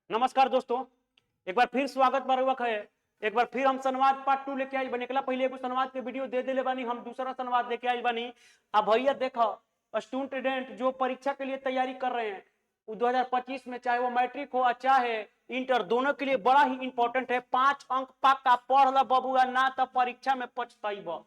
नमस्कार दोस्तों, एक बार फिर स्वागत बरवक है। एक बार फिर हम संवाद पार्ट 2 लेके आई बनी। पहले एगो संवाद के वीडियो दे देले बानी, हम दूसरा संवाद लेके आई बनी। अब भैया देखो, स्टूडेंट जो परीक्षा के लिए तैयारी कर रहे हैं 2025 में, चाहे वो मैट्रिक हो चाहे इंटर, दोनों के लिए बड़ा ही इंपॉर्टेंट है। 5 अंक पक्का पढ़ ला बबुआ, ना तो परीक्षा में पछताइबा।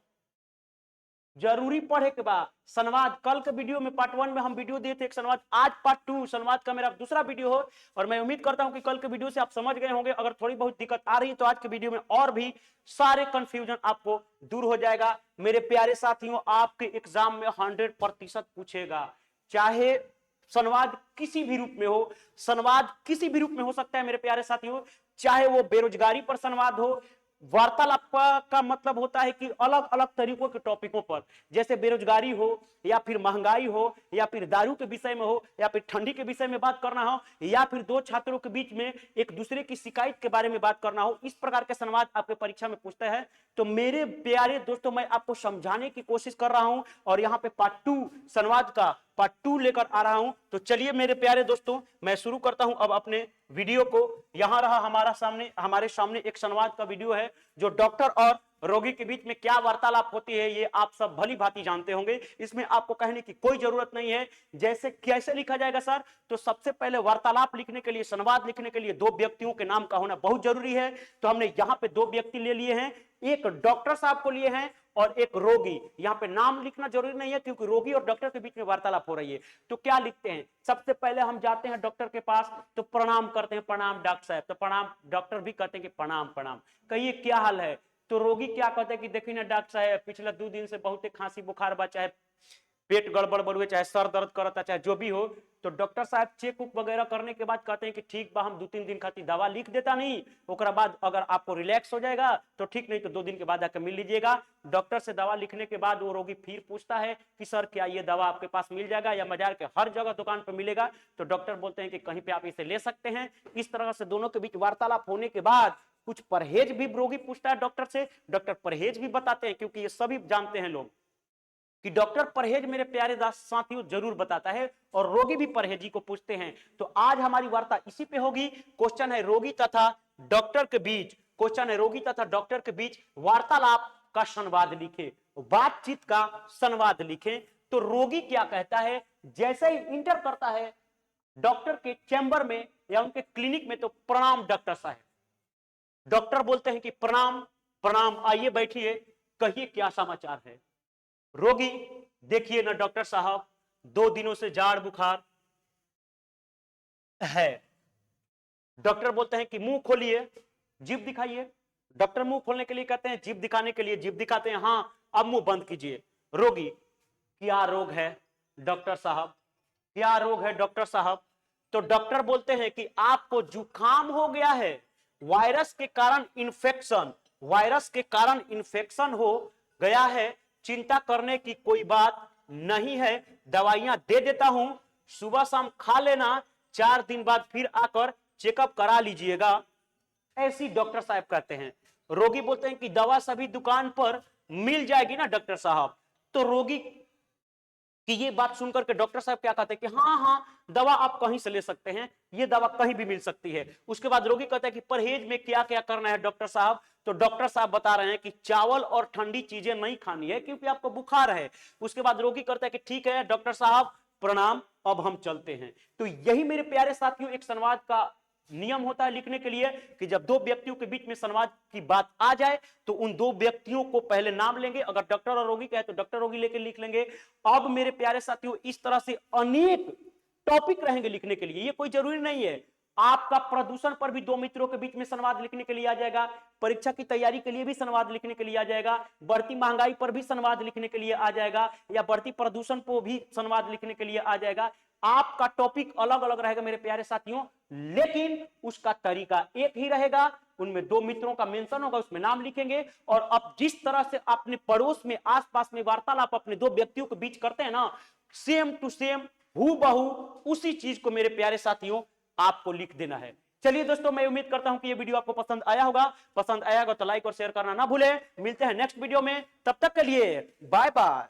जरूरी पढ़े के बाद संवाद कल के वीडियो में पार्ट 1 में हम वीडियो दिए थे एक संवाद, आज पार्ट 2 संवाद का मेरा दूसरा वीडियो हो। और मैं उम्मीद करता हूं कि कल के वीडियो से आप समझ गए होंगे। अगर थोड़ी बहुत दिक्कत आ रही है तो आज के वीडियो में और भी सारे कंफ्यूजन आपको दूर हो जाएगा। मेरे प्यारे साथियों, आपके एग्जाम में 100% पूछेगा, चाहे संवाद किसी भी रूप में हो। संवाद किसी भी रूप में हो सकता है मेरे प्यारे साथियों, चाहे वो बेरोजगारी पर संवाद हो। वार्तालाप का मतलब होता है कि अलग अलग तरीकों के टॉपिकों पर, जैसे बेरोजगारी हो या फिर महंगाई हो या फिर दारू के विषय में हो या फिर ठंडी के विषय में बात करना हो या फिर दो छात्रों के बीच में एक दूसरे की शिकायत के बारे में बात करना हो। इस प्रकार के संवाद आपके परीक्षा में पूछता है। तो मेरे प्यारे दोस्तों, मैं आपको समझाने की कोशिश कर रहा हूं और यहाँ पे पार्ट 2 संवाद का पार्ट 2 लेकर आ रहा हूं। तो चलिए मेरे प्यारे दोस्तों, मैं शुरू करता हूं अब अपने वीडियो को। यहां रहा हमारे सामने एक संवाद का वीडियो है जो डॉक्टर और रोगी के बीच में क्या वार्तालाप होती है ये आप सब भली भांति जानते होंगे। इसमें आपको कहने की कोई जरूरत नहीं है। जैसे कैसे लिखा जाएगा सर, तो सबसे पहले वार्तालाप लिखने के लिए, संवाद लिखने के लिए दो व्यक्तियों के नाम का होना बहुत जरूरी है। तो हमने यहां पे दो व्यक्ति ले लिए हैं, एक डॉक्टर साहब को लिए हैं और एक रोगी। यहां पे नाम लिखना जरूरी नहीं है क्योंकि रोगी और डॉक्टर के बीच में वार्तालाप हो रही है। तो क्या लिखते हैं, सबसे पहले हम जाते हैं डॉक्टर के पास, तो प्रणाम करते हैं, प्रणाम डॉक्टर साहब। तो प्रणाम, डॉक्टर भी कहते हैं कि प्रणाम प्रणाम, कहिए क्या हाल है। तो रोगी क्या कहते हैं कि देखिए ना डॉक्टर साहब, पिछले 2 दिन से बहुत खांसी बुखार बा, चाहे पेट गड़बड़ बड़ुए, चाहे सर दर्द करता, चाहे जो भी हो। तो डॉक्टर साहब चेक उक वगैरह करने के बाद कहते हैं कि ठीक बा, हम 2-3 दिन खातिर दवा लिख देता नहीं, ओकरा बाद अगर आपको रिलैक्स हो जाएगा तो ठीक, नहीं तो 2 दिन के बाद आकर मिल लीजिएगा। डॉक्टर से दवा लिखने के बाद वो रोगी फिर पूछता है कि सर क्या ये दवा आपके पास मिल जाएगा या बाजार के हर जगह दुकान पर मिलेगा। तो डॉक्टर बोलते हैं कि कहीं पे आप इसे ले सकते हैं। इस तरह से दोनों के बीच वार्तालाप होने के बाद कुछ परहेज भी रोगी पूछता है डॉक्टर से, डॉक्टर परहेज भी बताते हैं, क्योंकि ये सभी जानते हैं लोग कि डॉक्टर परहेज मेरे प्यारे दास साथियों जरूर बताता है और रोगी भी परहेजी को पूछते हैं। तो आज हमारी वार्ता इसी पे होगी। क्वेश्चन है रोगी तथा डॉक्टर के बीच, क्वेश्चन है रोगी तथा डॉक्टर के बीच वार्तालाप का संवाद लिखे, बातचीत का संवाद लिखे। तो रोगी क्या कहता है, जैसे ही इंटर करता है डॉक्टर के चैम्बर में या उनके क्लिनिक में, तो प्रणाम डॉक्टर साहब। डॉक्टर बोलते हैं कि प्रणाम प्रणाम, आइए बैठिए, कहिए क्या समाचार है। रोगी, देखिए ना डॉक्टर साहब, 2 दिनों से जाड़ बुखार है। डॉक्टर बोलते हैं कि मुंह खोलिए, जीभ दिखाइए। डॉक्टर मुंह खोलने के लिए कहते हैं, जीभ दिखाने के लिए जीभ दिखाते हैं। हां, अब मुंह बंद कीजिए। रोगी, क्या रोग है डॉक्टर साहब, क्या रोग है डॉक्टर साहब। तो डॉक्टर बोलते हैं कि आपको जुकाम हो गया है, वायरस के कारण इन्फेक्शन, वायरस के कारण इन्फेक्शन हो गया है। चिंता करने की कोई बात नहीं है, दवाइयां दे देता हूं, सुबह शाम खा लेना, 4 दिन बाद फिर आकर चेकअप करा लीजिएगा। ऐसी डॉक्टर साहब कहते हैं। रोगी बोलते हैं कि दवा सभी दुकान पर मिल जाएगी ना डॉक्टर साहब। तो रोगी कि ये बात सुनकर के डॉक्टर साहब क्या कहते हैं कि हाँ हाँ, दवा आप कहीं से ले सकते हैं, ये दवा कहीं भी मिल सकती है। उसके बाद रोगी कहता है कि परहेज में क्या क्या करना है डॉक्टर साहब। तो डॉक्टर साहब बता रहे हैं कि चावल और ठंडी चीजें नहीं खानी है क्योंकि आपको बुखार है। उसके बाद रोगी कहता है कि ठीक है डॉक्टर साहब, प्रणाम, अब हम चलते हैं। तो यही मेरे प्यारे साथियों एक संवाद का नियम होता है लिखने के लिए कि जब दो व्यक्तियों के बीच में संवाद की बात आ जाए तो उन दो व्यक्तियों को पहले नाम लेंगे, अगर डॉक्टर और रोगी कहे तो डॉक्टर रोगी लेकर लिख लेंगे। अब मेरे प्यारे साथियों इस तरह से अनेक टॉपिक रहेंगे लिखने के लिए, ये कोई जरूरी नहीं है। आपका प्रदूषण पर भी दो मित्रों के बीच में संवाद लिखने के लिए आ जाएगा, परीक्षा की तैयारी के लिए भी संवाद लिखने के लिए आ जाएगा, बढ़ती महंगाई पर भी संवाद लिखने के लिए आ जाएगा, या बढ़ती प्रदूषण पर भी संवाद लिखने के लिए आ जाएगा। आपका टॉपिक अलग अलग रहेगा मेरे प्यारे साथियों, लेकिन उसका तरीका एक ही रहेगा। उनमें दो मित्रों का मेंशन होगा, उसमें नाम लिखेंगे। और अब जिस तरह से अपने पड़ोस में आसपास में वार्तालाप अपने दो व्यक्तियों के बीच करते हैं ना, सेम टू सेम, हूबहू उसी चीज को मेरे प्यारे साथियों आपको लिख देना है। चलिए दोस्तों, मैं उम्मीद करता हूं कि ये वीडियो आपको पसंद आया होगा। पसंद आया होगा तो लाइक और शेयर करना ना भूलें। मिलते हैं नेक्स्ट वीडियो में, तब तक के लिए बाय बाय।